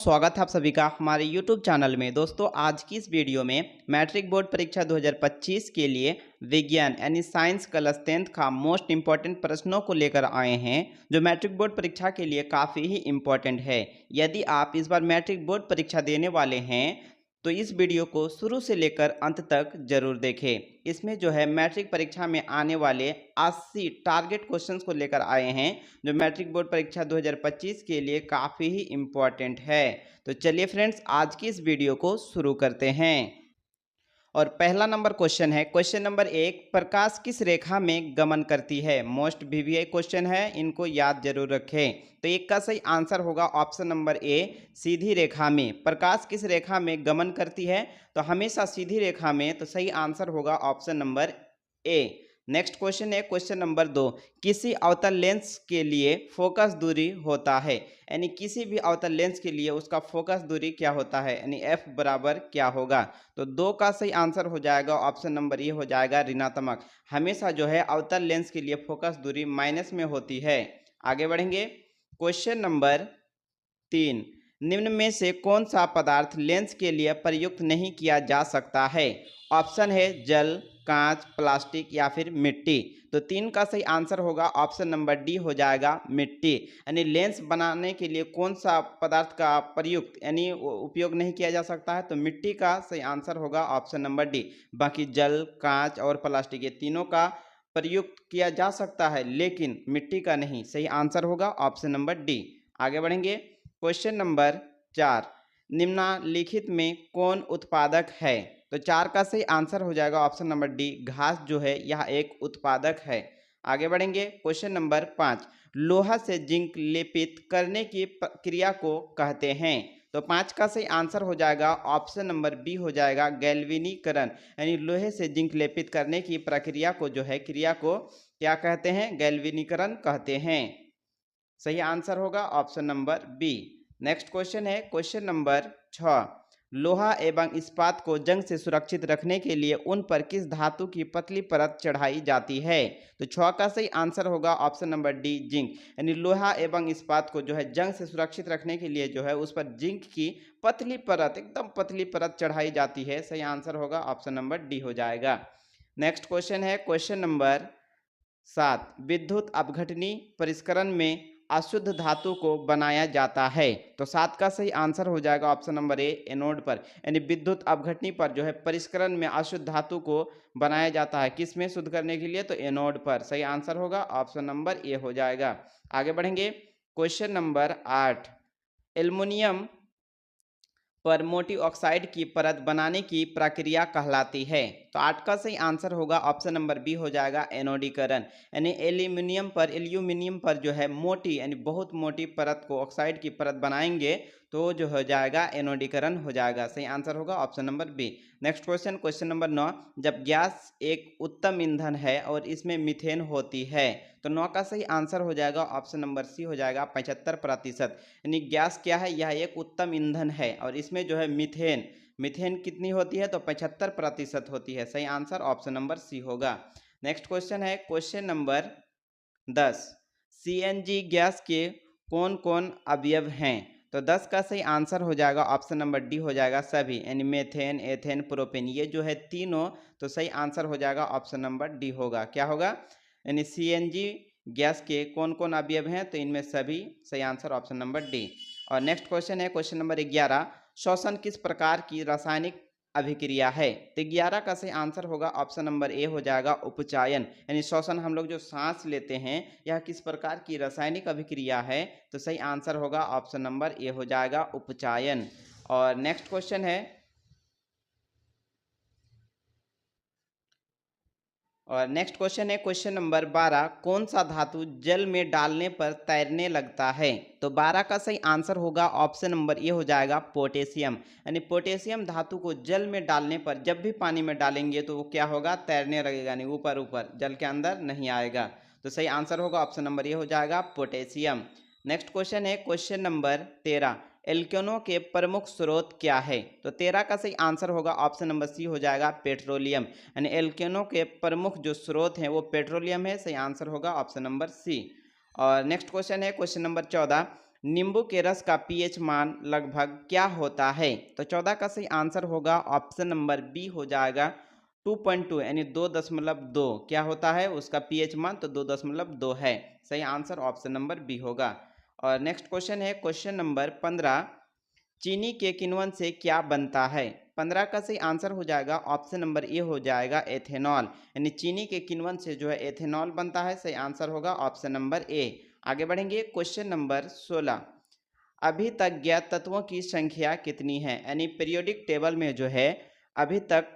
स्वागत है आप सभी का हमारे YouTube चैनल में। दोस्तों आज की इस वीडियो में मैट्रिक बोर्ड परीक्षा 2025 के लिए विज्ञान यानी साइंस क्लास 10th का मोस्ट इम्पॉर्टेंट प्रश्नों को लेकर आए हैं जो मैट्रिक बोर्ड परीक्षा के लिए काफ़ी ही इम्पॉर्टेंट है। यदि आप इस बार मैट्रिक बोर्ड परीक्षा देने वाले हैं तो इस वीडियो को शुरू से लेकर अंत तक जरूर देखें। इसमें जो है मैट्रिक परीक्षा में आने वाले 80 टारगेट क्वेश्चंस को लेकर आए हैं जो मैट्रिक बोर्ड परीक्षा 2025 के लिए काफ़ी ही इम्पॉर्टेंट है। तो चलिए फ्रेंड्स आज की इस वीडियो को शुरू करते हैं। और पहला नंबर क्वेश्चन है, क्वेश्चन नंबर 1, प्रकाश किस रेखा में गमन करती है। मोस्ट वीवीआई क्वेश्चन है, इनको याद जरूर रखें। तो एक का सही आंसर होगा ऑप्शन नंबर ए, सीधी रेखा में। प्रकाश किस रेखा में गमन करती है, तो हमेशा सीधी रेखा में। तो सही आंसर होगा option number A. Next question है, क्वेश्चन नंबर 2, किसी अवतल लेंस के लिए फोकस दूरी होता है, यानी किसी भी अवतल लेंस के लिए उसका फोकस दूरी क्या होता है, यानी एफ बराबर क्या होगा। तो 2 का सही आंसर हो जाएगा ऑप्शन नंबर ए हो जाएगा ऋणात्मक। हमेशा जो है अवतल लेंस के लिए फोकस दूरी माइनस में होती है। आगे बढ़ेंगे, क्वेश्चन नंबर 3, निम्न में से कौन सा पदार्थ लेंस के लिए प्रयुक्त नहीं किया जा सकता है। ऑप्शन है जल, कांच, प्लास्टिक या फिर मिट्टी। तो 3 का सही आंसर होगा ऑप्शन नंबर डी हो जाएगा मिट्टी। यानी लेंस बनाने के लिए कौन सा पदार्थ का प्रयुक्त यानी उपयोग नहीं किया जा सकता है, तो मिट्टी का सही आंसर होगा ऑप्शन नंबर डी। बाकी जल, कांच और प्लास्टिक ये तीनों का प्रयुक्त किया जा सकता है लेकिन मिट्टी का नहीं। सही आंसर होगा ऑप्शन नंबर डी। आगे बढ़ेंगे, क्वेश्चन नंबर 4, निम्नलिखित में कौन उत्पादक है। तो 4 का सही आंसर हो जाएगा ऑप्शन नंबर डी, घास जो है यह एक उत्पादक है। आगे बढ़ेंगे, क्वेश्चन नंबर 5, लोहा से जिंक लेपित करने की क्रिया को कहते हैं। तो 5 का सही आंसर हो जाएगा ऑप्शन नंबर बी हो जाएगा गैल्वेनीकरण। यानी लोहे से जिंक लेपित करने की प्रक्रिया को जो है क्रिया को क्या कहते हैं, गैल्वेनीकरण कहते हैं। सही आंसर होगा option number B. Next question है, क्वेश्चन नंबर 6, लोहा एवं इस्पात को जंग से सुरक्षित रखने के लिए उन पर किस धातु की पतली परत चढ़ाई जाती है। तो 6 का सही आंसर होगा ऑप्शन नंबर डी, जिंक। यानी लोहा एवं इस्पात को जो है जंग से सुरक्षित रखने के लिए जो है उस पर जिंक की पतली परत, एकदम पतली परत चढ़ाई जाती है। सही आंसर होगा ऑप्शन नंबर डी हो जाएगा। नेक्स्ट क्वेश्चन है, क्वेश्चन नंबर 7, विद्युत अपघटनी परिष्करण में अशुद्ध धातु को बनाया जाता है। तो 7 का सही आंसर हो जाएगा ऑप्शन नंबर ए, एनोड पर। यानी विद्युत अपघटनी पर जो है परिष्करण में अशुद्ध धातु को बनाया जाता है, किस में शुद्ध करने के लिए, तो एनोड पर। सही आंसर होगा ऑप्शन नंबर ए हो जाएगा। आगे बढ़ेंगे, क्वेश्चन नंबर 8, एल्युमिनियम पर मोटी ऑक्साइड की परत बनाने की प्रक्रिया कहलाती है। तो 8 का सही आंसर होगा ऑप्शन नंबर बी हो जाएगा एनोडीकरण। यानी एल्यूमिनियम पर जो है मोटी यानी बहुत मोटी परत को ऑक्साइड की परत बनाएंगे तो जो हो जाएगा एनोडीकरण हो जाएगा। सही आंसर होगा option number B. Next question, question number 9, जब गैस एक उत्तम ईंधन है और इसमें मीथेन होती है। तो 9 का सही आंसर हो जाएगा ऑप्शन नंबर सी हो जाएगा 75%। यानी गैस क्या है, यह एक उत्तम ईंधन है और इसमें जो है मीथेन कितनी होती है, तो 75% होती है। सही आंसर ऑप्शन नंबर सी होगा। नेक्स्ट क्वेश्चन है, क्वेश्चन नंबर 10, सीएनजी गैस के कौन कौन अवयव हैं। तो 10 का सही आंसर हो जाएगा ऑप्शन नंबर डी हो जाएगा सभी। यानी मेथेन, एथेन, प्रोपेन ये जो है तीनों, तो सही आंसर हो जाएगा ऑप्शन नंबर डी होगा। क्या होगा, यानी सीएनजी गैस के कौन कौन अवयव हैं, तो इनमें सभी। सही आंसर ऑप्शन नंबर डी। और नेक्स्ट क्वेश्चन है, क्वेश्चन नंबर 11, श्वसन किस प्रकार की रासायनिक अभिक्रिया है। तो 11 का सही आंसर होगा ऑप्शन नंबर ए हो जाएगा उपचायन। यानी श्वसन हम लोग जो सांस लेते हैं यह किस प्रकार की रासायनिक अभिक्रिया है, तो सही आंसर होगा ऑप्शन नंबर ए हो जाएगा उपचायन। और नेक्स्ट क्वेश्चन है, क्वेश्चन नंबर 12, कौन सा धातु जल में डालने पर तैरने लगता है। तो 12 का सही आंसर होगा ऑप्शन नंबर ए हो जाएगा पोटेशियम। यानी पोटेशियम धातु को जल में डालने पर जब भी पानी में डालेंगे तो वो क्या होगा, तैरने लगेगा, यानी ऊपर ऊपर, जल के अंदर नहीं आएगा। तो सही आंसर होगा ऑप्शन नंबर ए हो जाएगा पोटेशियम। नेक्स्ट क्वेश्चन है, क्वेश्चन नंबर 13, एल्केनों के प्रमुख स्रोत क्या है। तो 13 का सही आंसर होगा ऑप्शन नंबर सी हो जाएगा पेट्रोलियम। यानी एल्केनों के प्रमुख जो स्रोत हैं वो पेट्रोलियम है। सही आंसर होगा ऑप्शन नंबर सी। और नेक्स्ट क्वेश्चन है, क्वेश्चन नंबर 14, नींबू के रस का पीएच मान लगभग क्या होता है? तो 14 का सही आंसर होगा ऑप्शन नंबर बी हो जाएगा 2.2 यानी 2.2 क्या होता है उसका पीएच मान, तो 2.2 है। सही आंसर ऑप्शन नंबर बी होगा। और नेक्स्ट क्वेश्चन है क्वेश्चन नंबर 15, चीनी के किण्वन से क्या बनता है? 15 का सही आंसर हो जाएगा ऑप्शन नंबर ए हो जाएगा एथेनॉल, यानी चीनी के किण्वन से जो है एथेनॉल बनता है। सही आंसर होगा ऑप्शन नंबर ए। आगे बढ़ेंगे क्वेश्चन नंबर 16, अभी तक ज्ञात तत्वों की संख्या कितनी है? यानी पीरियोडिक टेबल में जो है अभी तक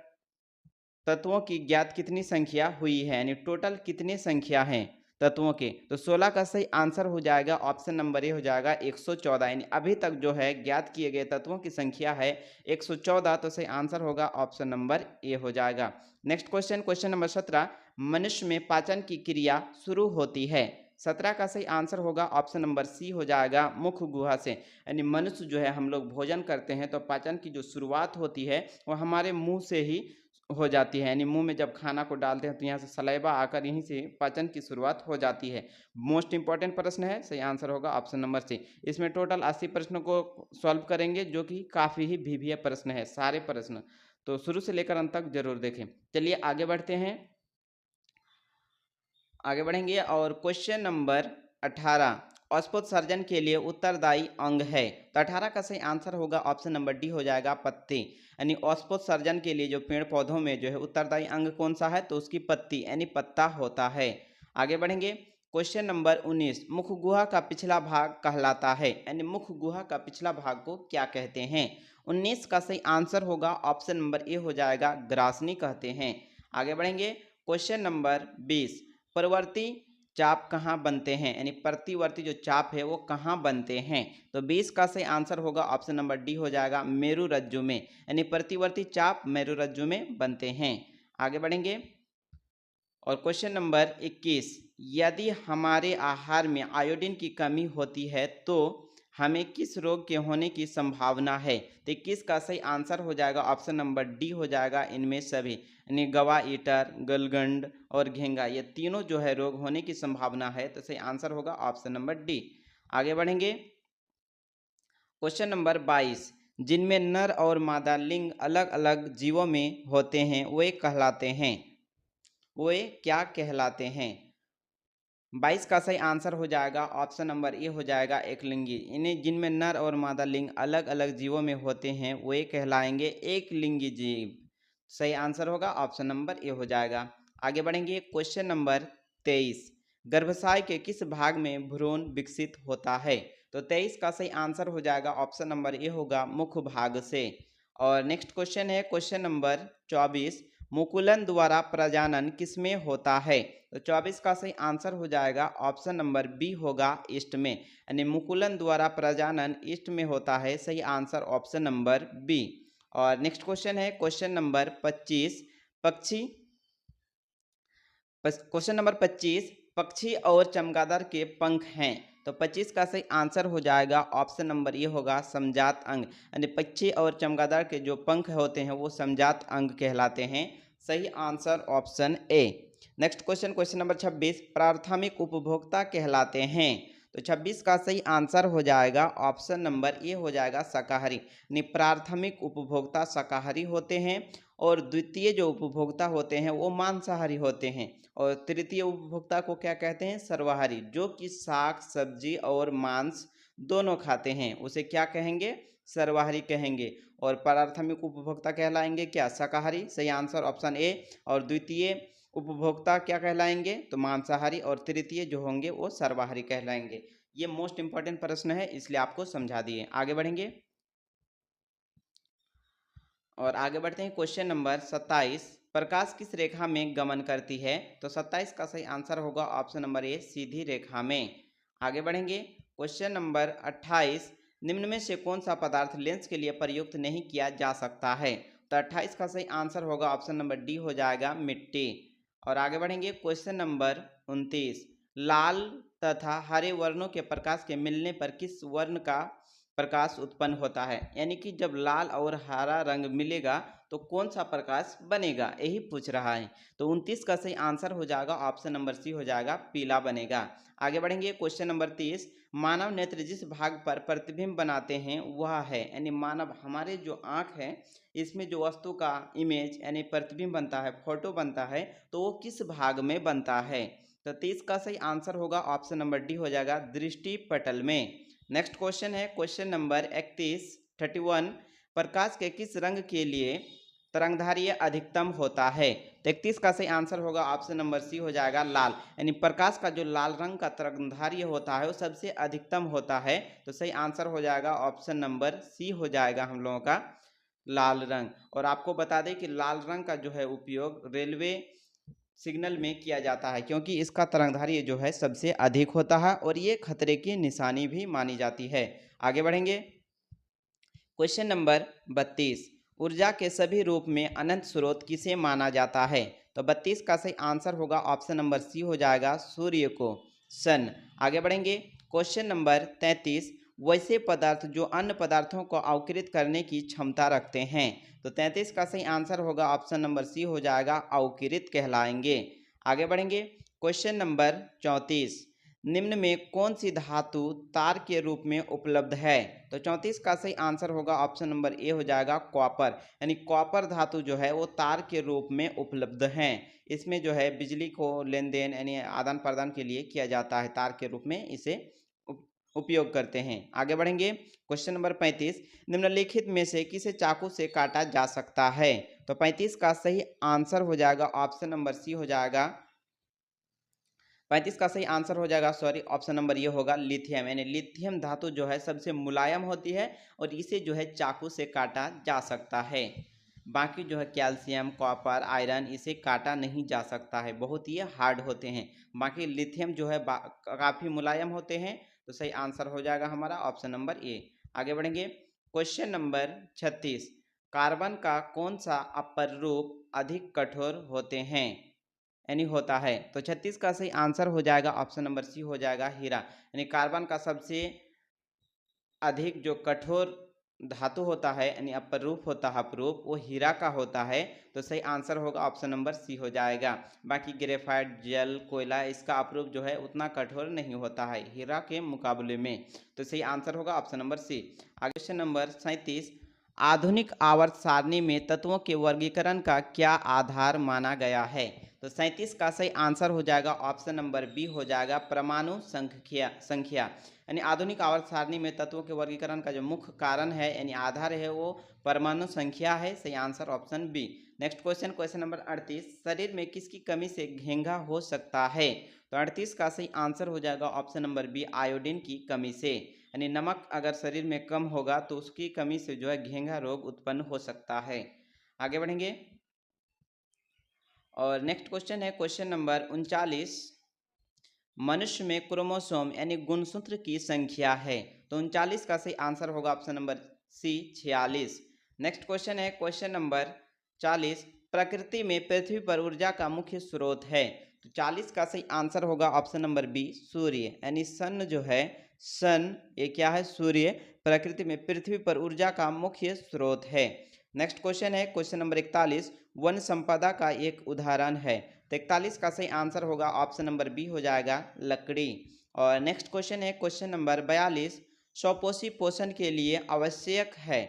तत्वों की ज्ञात कितनी संख्या हुई है, यानी टोटल कितनी संख्या है तत्वों के? तो 16 का सही आंसर हो जाएगा ऑप्शन नंबर ए हो जाएगा 114, यानी अभी तक जो है ज्ञात किए गए तत्वों की संख्या है 114। तो सही आंसर होगा ऑप्शन नंबर ए हो जाएगा। नेक्स्ट क्वेश्चन, क्वेश्चन नंबर 17, मनुष्य में पाचन की क्रिया शुरू होती है? 17 का सही आंसर होगा ऑप्शन नंबर सी हो जाएगा मुख गुहा से, यानी मनुष्य जो है हम लोग भोजन करते हैं तो पाचन की जो शुरुआत होती है वो हमारे मुंह से ही हो जाती है, यानी मुंह में जब खाना को डालते हैं तो यहाँ से सलाइवा आकर यहीं से पाचन की शुरुआत हो जाती है। मोस्ट इंपॉर्टेंट प्रश्न है, सही आंसर होगा ऑप्शन नंबर सी। इसमें टोटल 80 प्रश्नों को सॉल्व करेंगे जो कि काफ़ी ही वीवीआई प्रश्न है सारे प्रश्न, तो शुरू से लेकर अंत तक जरूर देखें। चलिए आगे बढ़ते हैं, आगे बढ़ेंगे और क्वेश्चन नंबर 18, औषधोत्सर्जन के लिए उत्तरदायी अंग है? तो 18 का सही आंसर होगा ऑप्शन नंबर डी हो जाएगा पत्ती, यानी औषधोत्सर्जन के लिए जो पेड़ पौधों में जो है उत्तरदायी अंग कौन सा है? तो उसकी पत्ती यानी पत्ता होता है। आगे बढ़ेंगे क्वेश्चन नंबर 19, मुख गुहा का पिछला भाग कहलाता है, यानी मुख गुहा का पिछला भाग को क्या कहते हैं? 19 का सही आंसर होगा ऑप्शन नंबर ए हो जाएगा ग्रासनी कहते हैं। आगे बढ़ेंगे क्वेश्चन नंबर 20, प्रवर्ती चाप कहाँ बनते हैं, यानी प्रतिवर्ती जो चाप है वो कहाँ बनते हैं? तो 20 का सही आंसर होगा ऑप्शन नंबर डी हो जाएगा मेरु रज्जु में, यानी प्रतिवर्ती चाप मेरु रज्जु में बनते हैं। आगे बढ़ेंगे और क्वेश्चन नंबर 21, यदि हमारे आहार में आयोडीन की कमी होती है तो हमें किस रोग के होने की संभावना है? तो 21 का सही आंसर हो जाएगा ऑप्शन नंबर डी हो जाएगा इनमें सभी, यानी गवा ईटर, गलगंड और घेंगा, ये तीनों जो है रोग होने की संभावना है। तो सही आंसर होगा ऑप्शन नंबर डी। आगे बढ़ेंगे क्वेश्चन नंबर 22, जिनमें नर और मादा लिंग अलग अलग जीवों में होते हैं वे कहलाते हैं, वे क्या कहलाते हैं? 22 का सही आंसर हो जाएगा ऑप्शन नंबर ए हो जाएगा एकलिंगी, इन्हें जिनमें नर और मादा लिंग अलग अलग जीवों में होते हैं वे कहलाएंगे एक लिंगी जीव। सही आंसर होगा ऑप्शन नंबर ए हो जाएगा। आगे बढ़ेंगे क्वेश्चन नंबर 23, गर्भाशय के किस भाग में भ्रूण विकसित होता है? तो 23 का सही आंसर हो जाएगा ऑप्शन नंबर ए होगा मुख भाग से। और नेक्स्ट क्वेश्चन है क्वेश्चन नंबर 24, मुकुलन द्वारा प्रजनन किसमें होता है? तो 24 का सही आंसर हो जाएगा ऑप्शन नंबर बी होगा ईस्ट में, यानी मुकुलन द्वारा प्रजनन ईस्ट में होता है। सही आंसर ऑप्शन नंबर बी। और नेक्स्ट क्वेश्चन है क्वेश्चन नंबर 25, पक्षी क्वेश्चन नंबर 25, पक्षी और चमगादड़ के पंख हैं। तो 25 का सही आंसर हो जाएगा ऑप्शन नंबर ये होगा समजात अंग, यानी पक्षी और चमगादड़ के जो पंख होते हैं वो समजात अंग कहलाते हैं। सही answer option A. Next question, question number 26, प्राथमिक उपभोक्ता कहलाते हैं। तो 26 का सही आंसर हो जाएगा ऑप्शन नंबर ए हो जाएगा शाकाहारी, यानी प्राथमिक उपभोक्ता शाकाहारी होते हैं और द्वितीय जो उपभोक्ता होते हैं वो मांसाहारी होते हैं और तृतीय उपभोक्ता को क्या कहते हैं? सर्वाहारी, जो कि साग सब्जी और मांस दोनों खाते हैं उसे क्या कहेंगे? सर्वाहारी कहेंगे। और प्राथमिक उपभोक्ता कहलाएंगे क्या? शाकाहारी। सही आंसर ऑप्शन ए। और द्वितीय उपभोक्ता क्या कहलाएंगे? तो मांसाहारी। और तृतीय जो होंगे वो सर्वाहारी कहलाएंगे। ये मोस्ट इंपॉर्टेंट प्रश्न है इसलिए आपको समझा दिए। आगे बढ़ेंगे और आगे बढ़ते हैं क्वेश्चन नंबर 27, प्रकाश किस रेखा में गमन करती है? तो 27 का सही आंसर होगा ऑप्शन नंबर ए सीधी रेखा में। आगे बढ़ेंगे क्वेश्चन नंबर 28, निम्न में से कौन सा पदार्थ लेंस के लिए प्रयुक्त नहीं किया जा सकता है? तो 28 का सही आंसर होगा ऑप्शन नंबर डी हो जाएगा मिट्टी। और आगे बढ़ेंगे क्वेश्चन नंबर 29, लाल तथा हरे वर्णों के प्रकाश के मिलने पर किस वर्ण का प्रकाश उत्पन्न होता है, यानी कि जब लाल और हरा रंग मिलेगा तो कौन सा प्रकाश बनेगा, यही पूछ रहा है। तो 29 का सही आंसर हो जाएगा ऑप्शन नंबर सी हो जाएगा, पीला बनेगा। आगे बढ़ेंगे क्वेश्चन नंबर 30। मानव नेत्र जिस भाग पर प्रतिबिंब बनाते हैं वह है, यानी मानव हमारे जो आँख है इसमें जो वस्तु का इमेज यानी प्रतिबिंब बनता है, फोटो बनता है, तो वो किस भाग में बनता है। तो 30 का सही आंसर होगा ऑप्शन नंबर डी हो जाएगा, दृष्टि पटल में। नेक्स्ट क्वेश्चन है क्वेश्चन नंबर 31 प्रकाश के किस रंग के लिए तरंगधार्य अधिकतम होता है। तो 31 का सही आंसर होगा ऑप्शन नंबर सी हो जाएगा, लाल, यानी प्रकाश का जो लाल रंग का तरंगधार्य होता है वो सबसे अधिकतम होता है। तो सही आंसर हो जाएगा ऑप्शन नंबर सी हो जाएगा हम लोगों का, लाल रंग। और आपको बता दें कि लाल रंग का जो है उपयोग रेलवे सिग्नल में किया जाता है, क्योंकि इसका तरंगधार्य जो है सबसे अधिक होता है और ये खतरे की निशानी भी मानी जाती है। आगे बढ़ेंगे क्वेश्चन नंबर 32। ऊर्जा के सभी रूप में अनंत स्रोत किसे माना जाता है। तो 32 का सही आंसर होगा ऑप्शन नंबर सी हो जाएगा, सूर्य को, सन। आगे बढ़ेंगे क्वेश्चन नंबर 33। वैसे पदार्थ जो अन्य पदार्थों को अवकृत करने की क्षमता रखते हैं। तो 33 का सही आंसर होगा ऑप्शन नंबर सी हो जाएगा, अवकृत कहलाएंगे। आगे बढ़ेंगे क्वेश्चन नंबर 34। निम्न में कौन सी धातु तार के रूप में उपलब्ध है। तो 34 का सही आंसर होगा ऑप्शन नंबर ए हो जाएगा, कॉपर, यानी कॉपर धातु जो है वो तार के रूप में उपलब्ध है। इसमें जो है बिजली को लेन देन यानी आदान प्रदान के लिए किया जाता है, तार के रूप में इसे उपयोग करते हैं। आगे बढ़ेंगे क्वेश्चन नंबर 35। निम्नलिखित में से किसे चाकू से काटा जा सकता है। तो 35 का सही आंसर हो जाएगा ऑप्शन नंबर सी हो जाएगा, 35 का सही आंसर हो जाएगा, सॉरी, ऑप्शन नंबर ये होगा, लिथियम, यानी लिथियम धातु जो है सबसे मुलायम होती है और इसे जो है चाकू से काटा जा सकता है। बाकी जो है कैल्शियम, कॉपर, आयरन इसे काटा नहीं जा सकता है, बहुत ही हार्ड होते हैं। बाकी लिथियम जो है काफ़ी मुलायम होते हैं। तो सही आंसर हो जाएगा हमारा ऑप्शन नंबर ए। आगे बढ़ेंगे क्वेश्चन नंबर 36। कार्बन का कौन सा अपर रूप अधिक कठोर होते हैं, यानी होता है। तो 36 का सही आंसर हो जाएगा ऑप्शन नंबर सी हो जाएगा, हीरा, यानी कार्बन का सबसे अधिक जो कठोर धातु होता है यानी अपरूप होता है, अपरूप, वो हीरा का होता है। तो सही आंसर होगा ऑप्शन नंबर सी हो जाएगा। बाकी ग्रेफाइट, जल, कोयला इसका अपरूप जो है उतना कठोर नहीं होता है हीरा के मुकाबले में। तो सही आंसर होगा ऑप्शन नंबर सी। आगे क्वेश्चन नंबर 37। आधुनिक आवर्त सारणी में तत्वों के वर्गीकरण का क्या आधार माना गया है। तो 37 का सही आंसर हो जाएगा ऑप्शन नंबर बी हो जाएगा, परमाणु संख्या, यानी आधुनिक आवर्त सारणी में तत्वों के वर्गीकरण का जो मुख्य कारण है यानी आधार है वो परमाणु संख्या है। सही answer option B. Next question, question number 38। शरीर में किसकी कमी से घेंघा हो सकता है। तो 38 का सही आंसर हो जाएगा ऑप्शन नंबर बी, आयोडीन की कमी से, यानी नमक अगर शरीर में कम होगा तो उसकी कमी से जो है घेंघा रोग उत्पन्न हो सकता है। आगे बढ़ेंगे और नेक्स्ट क्वेश्चन है क्वेश्चन नंबर 39। मनुष्य में क्रोमोसोम यानी गुणसूत्र की संख्या है। तो 39 का सही आंसर होगा option number C, 46। Next question है क्वेश्चन नंबर 40। प्रकृति में पृथ्वी पर ऊर्जा का मुख्य स्रोत है। तो 40 का सही आंसर होगा ऑप्शन नंबर बी, सूर्य, यानी सन जो है, सन ये क्या है, सूर्य प्रकृति में पृथ्वी पर ऊर्जा का मुख्य स्रोत है। नेक्स्ट क्वेश्चन है क्वेश्चन नंबर 41। वन संपदा का एक उदाहरण है। तो 41 का सही आंसर होगा ऑप्शन नंबर बी हो जाएगा, लकड़ी। और नेक्स्ट क्वेश्चन है क्वेश्चन नंबर 42। स्वपोषी पोषण के लिए आवश्यक है।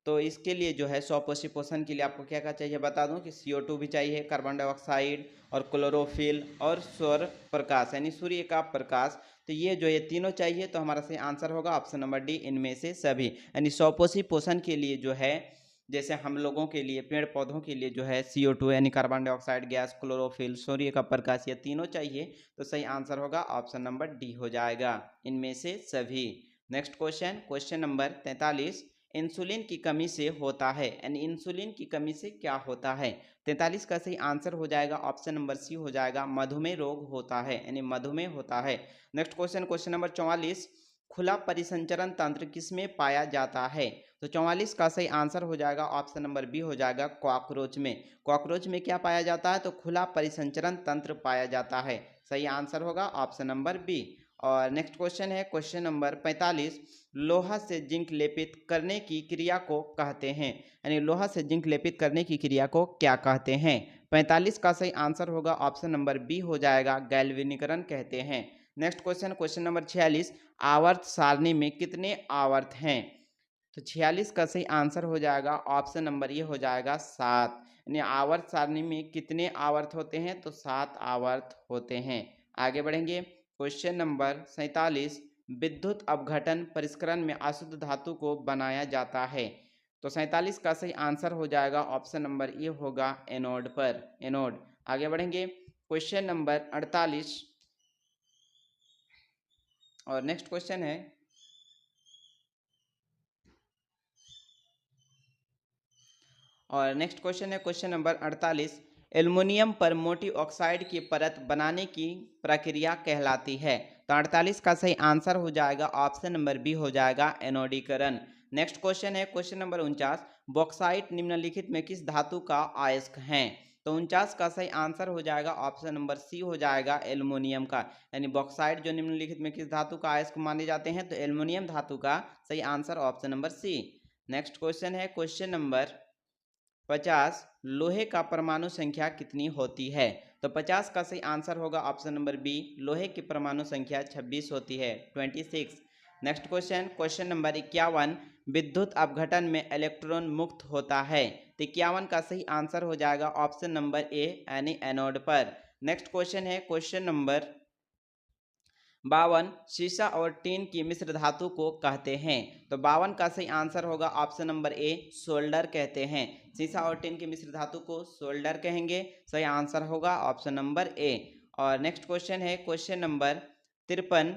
तो इसके लिए जो है स्वपोषी पोषण के लिए आपको क्या क्या चाहिए बता दूं कि CO2 भी चाहिए, कार्बन डाइऑक्साइड और क्लोरोफिल और सौर प्रकाश यानी सूर्य का प्रकाश। तो ये जो ये तीनों चाहिए। तो हमारा सही आंसर होगा ऑप्शन नंबर डी, इनमें से सभी, यानी स्वपोषी पोषण के लिए जो है जैसे हम लोगों के लिए, पेड़ पौधों के लिए जो है CO2 यानी कार्बन डाइऑक्साइड गैस, क्लोरोफिल, सूर्य का प्रकाश, ये तीनों चाहिए। तो सही आंसर होगा ऑप्शन नंबर डी हो जाएगा, इनमें से सभी। Next question, question number 43। Insulin की कमी से होता है, यानी इंसुलिन की कमी से क्या होता है। 43 का सही आंसर हो जाएगा ऑप्शन नंबर सी हो जाएगा, मधुमेह रोग होता है, यानी मधुमेह होता है। Next question, question number 44। खुला परिसंचरण तंत्र किसमें पाया जाता है। तो 44 का सही आंसर हो जाएगा ऑप्शन नंबर बी हो जाएगा, कॉकरोच में। कॉकरोच में क्या पाया जाता है, तो खुला परिसंचरण तंत्र पाया जाता है। सही आंसर होगा ऑप्शन नंबर बी। और नेक्स्ट क्वेश्चन है क्वेश्चन नंबर 45, लोहा से जिंक लेपित करने की क्रिया को कहते हैं, यानी लोहा से जिंक लेपित करने की क्रिया को क्या कहते हैं। 45 का सही आंसर होगा ऑप्शन नंबर बी हो जाएगा, गैल्वेनीकरण कहते हैं। नेक्स्ट क्वेश्चन क्वेश्चन नंबर 46, आवर्त सारणी में कितने आवर्त हैं। तो 46 का सही आंसर हो जाएगा ऑप्शन नंबर ये हो जाएगा 7, यानी आवर्त सारणी में कितने आवर्त होते हैं, तो 7 आवर्त होते हैं। आगे बढ़ेंगे क्वेश्चन नंबर 47, विद्युत अपघटन परिष्करण में अशुद्ध धातु को बनाया जाता है। तो 47 का सही आंसर हो जाएगा ऑप्शन नंबर ये होगा एनोड पर, एनोड। आगे बढ़ेंगे क्वेश्चन नंबर 48 और नेक्स्ट क्वेश्चन है क्वेश्चन नंबर 48, एल्युमिनियम पर मोटी ऑक्साइड की परत बनाने की प्रक्रिया कहलाती है। तो 48 का सही आंसर हो जाएगा ऑप्शन नंबर बी हो जाएगा, एनोडीकरण। नेक्स्ट क्वेश्चन है क्वेश्चन नंबर 49, बॉक्साइट निम्नलिखित में किस धातु का अयस्क है। तो 49 का सही आंसर हो जाएगा ऑप्शन नंबर सी हो जाएगा, एल्युमिनियम का, यानी बॉक्साइट जो निम्नलिखित में किस धातु का अयस्क माने जाते हैं, तो एल्युमिनियम धातु का सही answer option number C. Next question है क्वेश्चन नंबर 50, लोहे का परमाणु संख्या कितनी होती है। तो 50 का सही आंसर होगा ऑप्शन नंबर बी, लोहे की परमाणु संख्या 26 होती है, 26। नेक्स्ट क्वेश्चन नंबर 51, विद्युत अपघटन में इलेक्ट्रॉन मुक्त होता है। तो 51 का सही आंसर हो जाएगा ऑप्शन नंबर ए, यानी एनोड पर। नेक्स्ट क्वेश्चन है क्वेश्चन नंबर 52, शीशा और टीन की मिश्र धातु को कहते हैं। तो 52 का सही आंसर होगा ऑप्शन नंबर ए, सोल्डर कहते हैं। शीशा और टीन की मिश्र धातु को सोल्डर कहेंगे, सही आंसर होगा ऑप्शन नंबर ए। और नेक्स्ट क्वेश्चन है क्वेश्चन नंबर 53,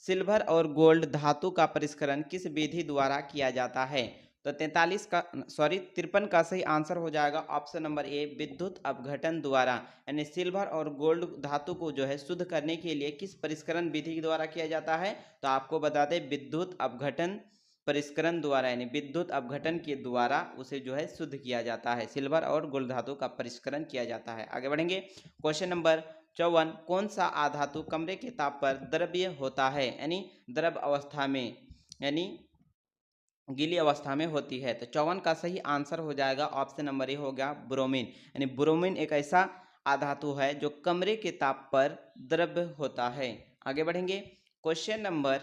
सिल्वर और गोल्ड धातु का परिष्करण किस विधि द्वारा किया जाता है। तो 53 का सही आंसर हो जाएगा ऑप्शन नंबर ए, विद्युत अपघटन द्वारा, यानी सिल्वर और गोल्ड धातु को जो है शुद्ध करने के लिए किस परिष्करण विधि के द्वारा किया जाता है। तो आपको बता दें विद्युत अपघटन परिष्करण द्वारा, यानी विद्युत अपघटन के द्वारा उसे जो है शुद्ध किया जाता है, सिल्वर और गोल्ड धातु का परिष्करण किया जाता है। आगे बढ़ेंगे क्वेश्चन नंबर 54, कौन सा आधातु कमरे के ताप पर द्रव्य होता है, यानी द्रव अवस्था में, यानी गीली अवस्था में होती है। तो 54 का सही आंसर हो जाएगा ऑप्शन नंबर ए हो गया, ब्रोमीन, यानी ब्रोमीन एक ऐसा आधातु है जो कमरे के ताप पर द्रव्य होता है। आगे बढ़ेंगे क्वेश्चन नंबर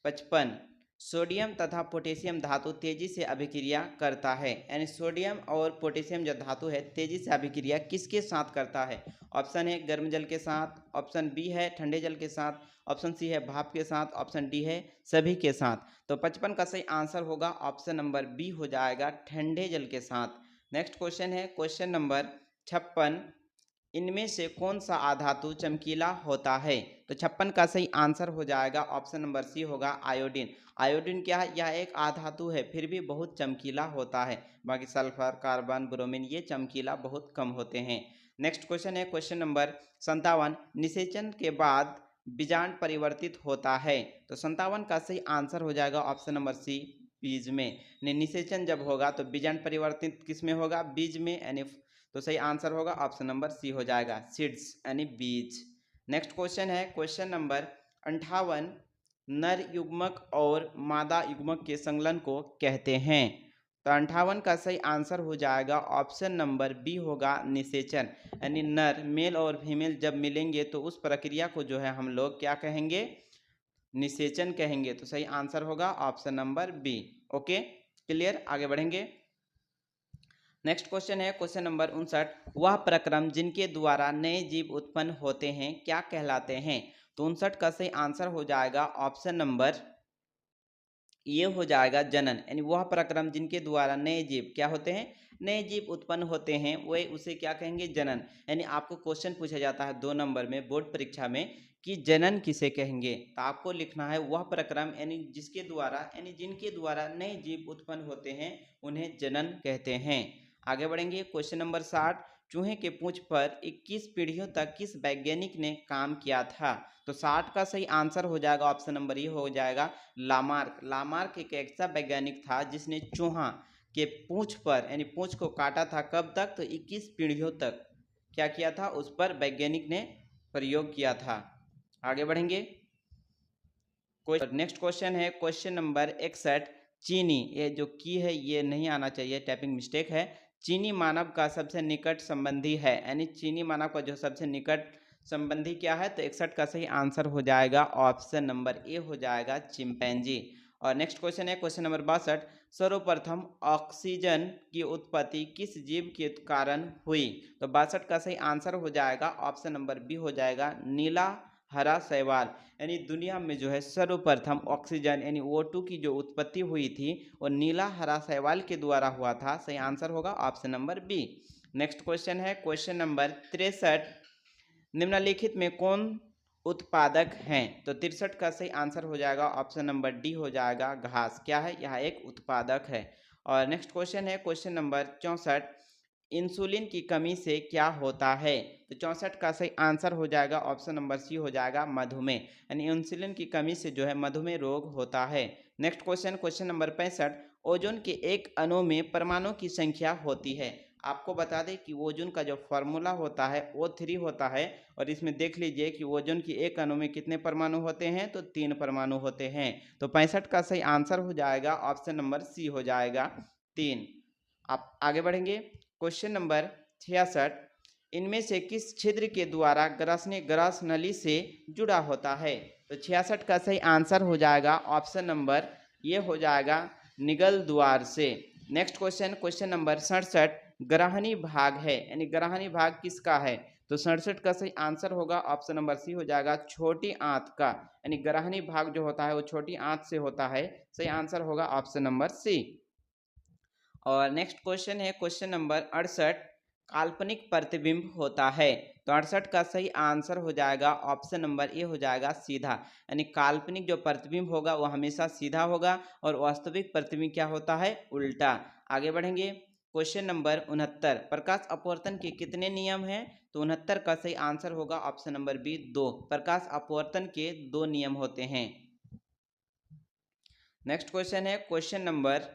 55, सोडियम तथा पोटेशियम धातु तेजी से अभिक्रिया करता है, यानी सोडियम और पोटेशियम जो धातु है तेजी से अभिक्रिया किसके साथ करता है। ऑप्शन है गर्म जल के साथ, ऑप्शन बी है ठंडे जल के साथ, ऑप्शन सी है भाप के साथ, ऑप्शन डी है सभी के साथ। तो 55 का सही आंसर होगा ऑप्शन नंबर बी हो जाएगा, ठंडे जल के साथ। नेक्स्ट क्वेश्चन है क्वेश्चन नंबर 56, इनमें से कौन सा आधातु चमकीला होता है। तो 56 का सही आंसर हो जाएगा ऑप्शन नंबर सी होगा, आयोडीन। आयोडीन क्या है, यह एक आधातु है फिर भी बहुत चमकीला होता है, बाकी सल्फर कार्बन ब्रोमीन ये चमकीला बहुत कम होते हैं। नेक्स्ट क्वेश्चन है क्वेश्चन नंबर 57, निषेचन के बाद बीजांड परिवर्तित होता है। तो 57 का सही आंसर हो जाएगा ऑप्शन नंबर सी, बीज में। निषेचन जब होगा तो बीजांड परिवर्तित किस में होगा, बीज में, यानी तो सही आंसर होगा ऑप्शन नंबर सी हो जाएगा, सीड्स यानी बीज। नेक्स्ट क्वेश्चन है क्वेश्चन नंबर 58, नर युग्मक और मादा युग्मक के संलग्न को कहते हैं। तो 58 का सही आंसर हो जाएगा ऑप्शन नंबर बी होगा, निषेचन, यानी नर मेल और फीमेल जब मिलेंगे तो उस प्रक्रिया को जो है हम लोग क्या कहेंगे, निषेचन कहेंगे। तो सही आंसर होगा option number B. Okay clear, आगे बढ़ेंगे। नेक्स्ट क्वेश्चन है क्वेश्चन नंबर 59, वह प्रक्रम जिनके द्वारा नए जीव उत्पन्न होते हैं क्या कहलाते हैं। तो 59 का सही आंसर हो जाएगा ऑप्शन नंबर ये हो जाएगा, जनन, यानी वह प्रक्रम जिनके द्वारा नए जीव क्या होते हैं, नए जीव उत्पन्न होते हैं, वह उसे क्या कहेंगे, जनन। यानी आपको क्वेश्चन पूछा जाता है 2 नंबर में बोर्ड परीक्षा में कि जनन किसे कहेंगे, तो आपको लिखना है वह प्रक्रम, यानी जिसके द्वारा, यानी जिनके द्वारा नए जीव उत्पन्न होते हैं उन्हें जनन कहते हैं। आगे बढ़ेंगे क्वेश्चन नंबर 60, चूहे के पूंछ पर 21 पीढ़ियों तक किस वैज्ञानिक ने काम किया था। तो 60 का सही आंसर हो जाएगा ऑप्शन नंबर ये हो जाएगा, लामार्क। लामार्क एक ऐसा वैज्ञानिक था जिसने चूहा के पूंछ पर, यानी पूंछ को काटा था, कब तक, तो 21 पीढ़ियों तक क्या किया था, उस पर वैज्ञानिक ने प्रयोग किया था। आगे बढ़ेंगे नेक्स्ट क्वेश्चन है क्वेश्चन नंबर 61। चीनी, ये जो की है ये नहीं आना चाहिए, टाइपिंग मिस्टेक है। चीनी मानव का सबसे निकट संबंधी है, यानी चीनी मानव का जो सबसे निकट संबंधी क्या है, तो 61 का सही आंसर हो जाएगा ऑप्शन नंबर ए हो जाएगा चिंपैंजी। और नेक्स्ट क्वेश्चन है क्वेश्चन नंबर 62। सर्वप्रथम ऑक्सीजन की उत्पत्ति किस जीव के कारण हुई, तो 62 का सही आंसर हो जाएगा ऑप्शन नंबर बी हो जाएगा नीला हरा शैवाल। यानी दुनिया में जो है सर्वप्रथम ऑक्सीजन यानी O2 की जो उत्पत्ति हुई थी वो नीला हरा शैवाल के द्वारा हुआ था। सही आंसर होगा option number B. Next question है क्वेश्चन नंबर 63। निम्नलिखित में कौन उत्पादक हैं, तो 63 का सही आंसर हो जाएगा ऑप्शन नंबर डी हो जाएगा घास। क्या है, यह एक उत्पादक है। और नेक्स्ट क्वेश्चन है क्वेश्चन नंबर 64। इंसुलिन की कमी से क्या होता है, तो 64 का सही आंसर हो जाएगा ऑप्शन नंबर सी हो जाएगा मधुमेह। यानी इंसुलिन की कमी से जो है मधुमेह रोग होता है। Next question question number 65। Ozone के एक अणु में परमाणु की संख्या होती है। आपको बता दें कि ओजोन का जो फॉर्मूला होता है O3 होता है, और इसमें देख लीजिए कि ओजोन की एक अणु में कितने परमाणु होते हैं, तो 3 परमाणु होते हैं। तो 65 का सही आंसर हो जाएगा ऑप्शन नंबर सी हो जाएगा 3। आप आगे बढ़ेंगे क्वेश्चन नंबर 66। इनमें से किस छिद्र के द्वारा ग्रास नली से जुड़ा होता है, तो 66 का सही आंसर हो जाएगा ऑप्शन नंबर ये हो जाएगा निगल द्वार से। Next question question number 67। ग्रहणी भाग है, यानी ग्रहणी भाग किसका है, तो 67 का सही आंसर होगा ऑप्शन नंबर सी हो जाएगा छोटी आंत का। यानी ग्रहणी भाग जो होता है वो छोटी आंत से होता है। सही आंसर होगा ऑप्शन नंबर सी। और नेक्स्ट क्वेश्चन है क्वेश्चन नंबर 68। काल्पनिक प्रतिबिंब होता है, तो 68 का सही आंसर हो जाएगा ऑप्शन नंबर ए हो जाएगा सीधा। यानी काल्पनिक जो प्रतिबिंब होगा वो हमेशा सीधा होगा और वास्तविक प्रतिबिंब क्या होता है, उल्टा। आगे बढ़ेंगे क्वेश्चन नंबर 69। प्रकाश अपवर्तन के कितने नियम हैं, तो 69 का सही आंसर होगा ऑप्शन नंबर बी 2। प्रकाश अपवर्तन के 2 नियम होते हैं। नेक्स्ट क्वेश्चन है क्वेश्चन नंबर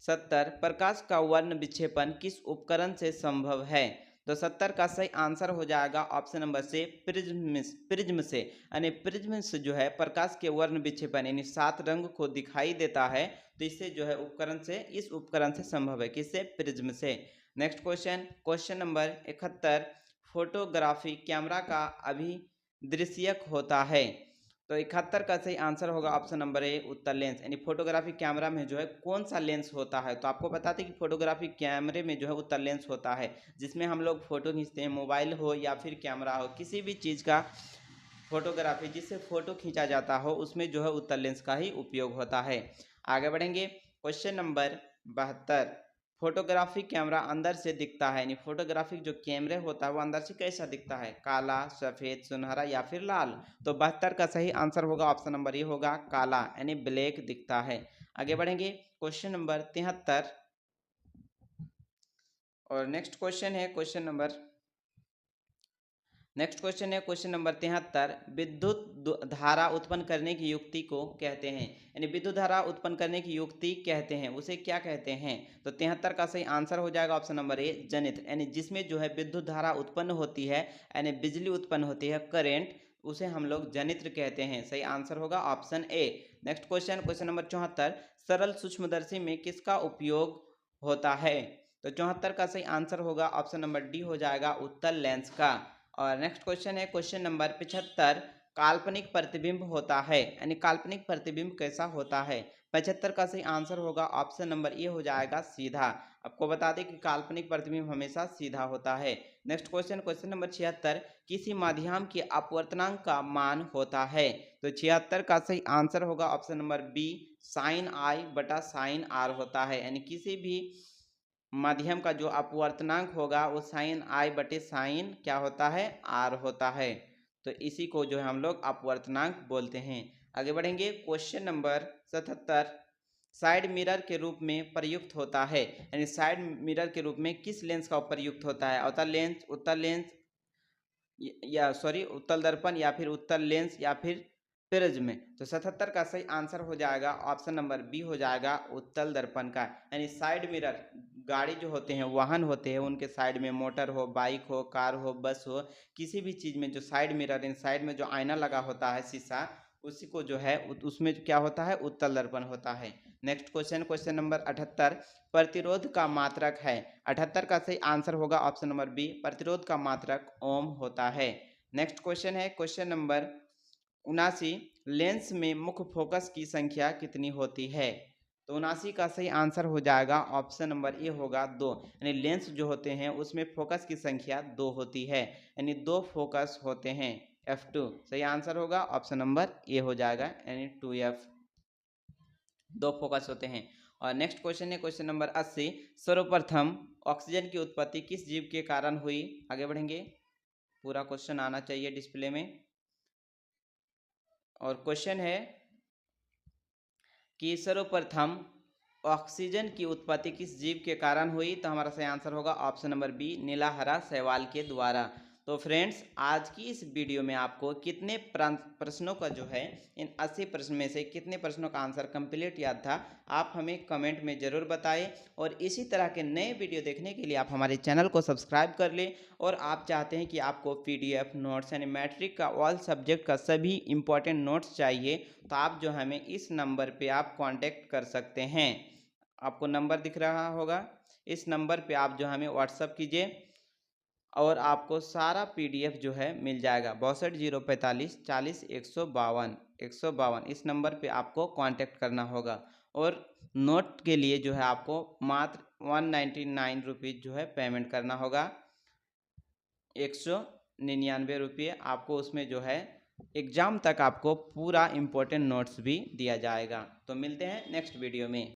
70। प्रकाश का वर्ण विक्षेपण किस उपकरण से संभव है, तो 70 का सही आंसर हो जाएगा ऑप्शन नंबर से प्रिज्म से। यानी प्रिज्म से जो है प्रकाश के वर्ण विक्षेपण यानी 7 रंग को दिखाई देता है, तो इससे जो है उपकरण से, इस उपकरण से संभव है, किससे, प्रिज्म से। Next question question number 71। Photography camera का अभिदृश्यक होता है, तो 71 का सही आंसर होगा option number A Uttar lens. यानी फोटोग्राफी कैमरा में जो है कौन सा लेंस होता है, तो आपको बताते हैं कि फोटोग्राफी कैमरे में जो है उत्तर लेंस होता है, जिसमें हम लोग फोटो खींचते हैं, मोबाइल हो या फिर कैमरा हो, किसी भी चीज़ का फोटोग्राफी जिससे फोटो खींचा जाता हो उसमें जो है उत्तर लेंस का ही उपयोग होता है। आगे बढ़ेंगे क्वेश्चन नंबर 72। फोटोग्राफिक कैमरा अंदर से दिखता है, यानी फोटोग्राफिक जो कैमरे होता है वो अंदर से कैसा दिखता है, काला, सफेद, सुनहरा या फिर लाल, तो 72 का सही आंसर होगा ऑप्शन नंबर ये होगा काला, यानी ब्लैक दिखता है। आगे बढ़ेंगे क्वेश्चन नंबर 73। और नेक्स्ट क्वेश्चन है क्वेश्चन नंबर 73। विद्युत धारा उत्पन्न करने की युक्ति को कहते हैं, यानी विद्युत धारा उत्पन्न करने की युक्ति कहते हैं, उसे क्या कहते हैं, तो 73 का सही आंसर हो जाएगा ऑप्शन नंबर ए जनित्र। यानी जिसमें जो है विद्युत धारा उत्पन्न होती है, यानी बिजली उत्पन्न होती है, करेंट, उसे हम लोग जनित्र कहते हैं। सही आंसर होगा option A. Next question question number 74। सरल सूक्ष्मदर्शी में किसका उपयोग होता है, तो 74 का सही आंसर होगा ऑप्शन नंबर डी हो जाएगा उत्तल लेंस का। और नेक्स्ट क्वेश्चन है क्वेश्चन नंबर 75। काल्पनिक प्रतिबिंब होता है, यानी काल्पनिक प्रतिबिंब कैसा होता है, 75 का सही आंसर होगा ऑप्शन नंबर ए हो जाएगा सीधा। आपको बता दें कि काल्पनिक प्रतिबिंब हमेशा सीधा होता है। Next question question number 76। किसी माध्यम के अपवर्तनांक का मान होता है, तो 76 का सही आंसर होगा ऑप्शन नंबर बी साइन आई बटा साइन आर होता है। यानी किसी भी माध्यम का जो अपवर्तनांक होगा वो साइन आई बटे साइन क्या होता है, आर होता है। तो इसी को जो है हम लोग अपवर्तनांक बोलते हैं। आगे बढ़ेंगे क्वेश्चन नंबर 77। साइड मिरर के रूप में प्रयुक्त होता है, यानी साइड मिरर के रूप में किस लेंस का प्रयुक्त होता है, उत्तल लेंस या सॉरी उत्तल दर्पण या फिर उत्तल लेंस या फिर प्रिज्म। तो 77 का सही आंसर हो जाएगा ऑप्शन नंबर बी हो जाएगा उत्तल दर्पण का। यानी साइड मिरर गाड़ी जो होते हैं, वाहन होते हैं, उनके साइड में मोटर हो, बाइक हो, कार हो, बस हो, किसी भी चीज़ में जो साइड मिरर इन साइड में जो आईना लगा होता है शीशा, उसी को जो है उसमें क्या होता है, उत्तल दर्पण होता है। नेक्स्ट क्वेश्चन, क्वेश्चन नंबर 78, प्रतिरोध का मात्रक है। 78 का सही आंसर होगा ऑप्शन नंबर बी, प्रतिरोध का मात्रक ओम होता है। नेक्स्ट क्वेश्चन है क्वेश्चन नंबर 79, लेंस में मुख्य फोकस की संख्या कितनी होती है। तो 79 का सही आंसर हो जाएगा ऑप्शन नंबर ए होगा 2, यानी लेंस जो होते हैं उसमें फोकस की संख्या 2 होती है, यानी 2 फोकस होते हैं। F2 सही आंसर होगा ऑप्शन नंबर ए हो जाएगा, यानी 2F, 2 फोकस होते हैं। और नेक्स्ट क्वेश्चन है क्वेश्चन नंबर 80, सर्वप्रथम ऑक्सीजन की उत्पत्ति किस जीव के कारण हुई। आगे बढ़ेंगे, पूरा क्वेश्चन आना चाहिए डिस्प्ले में। और क्वेश्चन है कि सर्वप्रथम ऑक्सीजन की उत्पत्ति किस जीव के कारण हुई। तो हमारा सही आंसर होगा ऑप्शन नंबर बी, नीलाहरा शैवाल के द्वारा। तो फ्रेंड्स, आज की इस वीडियो में आपको कितने प्रश्नों का जो है, इन 80 प्रश्न में से कितने प्रश्नों का आंसर कंप्लीट याद था, आप हमें कमेंट में ज़रूर बताएं। और इसी तरह के नए वीडियो देखने के लिए आप हमारे चैनल को सब्सक्राइब कर लें। और आप चाहते हैं कि आपको PDF नोट्स यानी मैट्रिक का ऑल सब्जेक्ट का सभी इंपॉर्टेंट नोट्स चाहिए, तो आप जो हमें इस नंबर पे आप कांटेक्ट कर सकते हैं। आपको नंबर दिख रहा होगा, इस नंबर पे आप जो हमें व्हाट्सअप कीजिए और आपको सारा PDF जो है मिल जाएगा। 62 045 40 152 152 इस नंबर पे आपको कांटेक्ट करना होगा। और नोट के लिए जो है आपको मात्र 199 रुपीज़ जो है पेमेंट करना होगा। 199 रुपये आपको उसमें जो है एग्ज़ाम तक आपको पूरा इम्पोर्टेंट नोट्स भी दिया जाएगा। तो मिलते हैं नेक्स्ट वीडियो में।